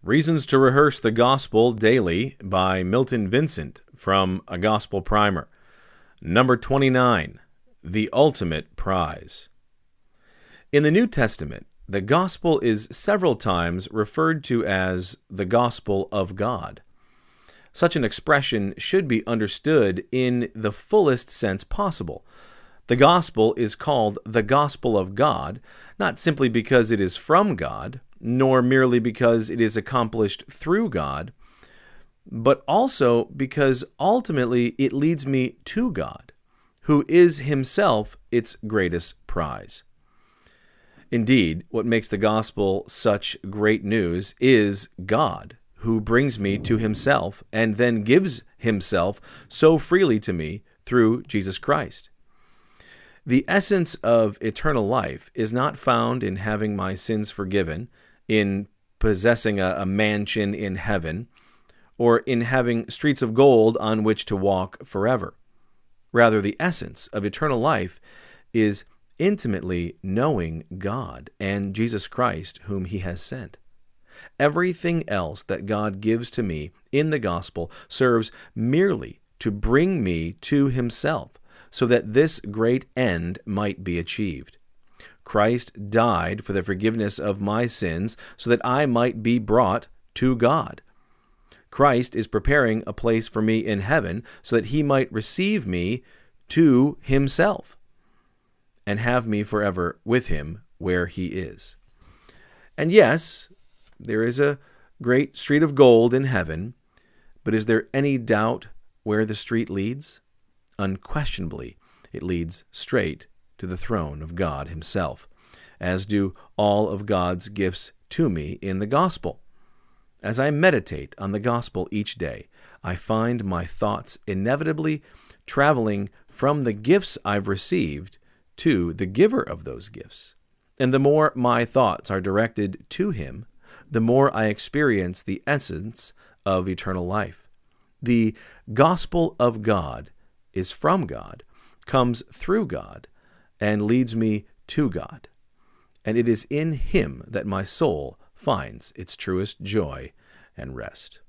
Reasons to Rehearse the Gospel Daily by Milton Vincent from A Gospel Primer. Number 29, The Ultimate Prize. In the New Testament, the Gospel is several times referred to as the Gospel of God. Such an expression should be understood in the fullest sense possible. The Gospel is called the Gospel of God, not simply because it is from God, nor merely because it is accomplished through God, but also because ultimately it leads me to God, who is himself its greatest prize. Indeed, what makes the gospel such great news is God, who brings me to himself and then gives himself so freely to me through Jesus Christ. The essence of eternal life is not found in having my sins forgiven, in possessing a mansion in heaven, or in having streets of gold on which to walk forever. Rather, the essence of eternal life is intimately knowing God and Jesus Christ, whom he has sent. Everything else that God gives to me in the gospel serves merely to bring me to himself, so that this great end might be achieved. Christ died for the forgiveness of my sins so that I might be brought to God. Christ is preparing a place for me in heaven so that he might receive me to himself and have me forever with him where he is. And yes, there is a great street of gold in heaven, but is there any doubt where the street leads? Unquestionably, it leads straight to the throne of God himself, as do all of God's gifts to me in the gospel. As I meditate on the gospel each day, I find my thoughts inevitably traveling from the gifts I've received to the giver of those gifts. And the more my thoughts are directed to him, the more I experience the essence of eternal life. The gospel of God is from God, comes through God, and leads me to God. And it is in him that my soul finds its truest joy and rest.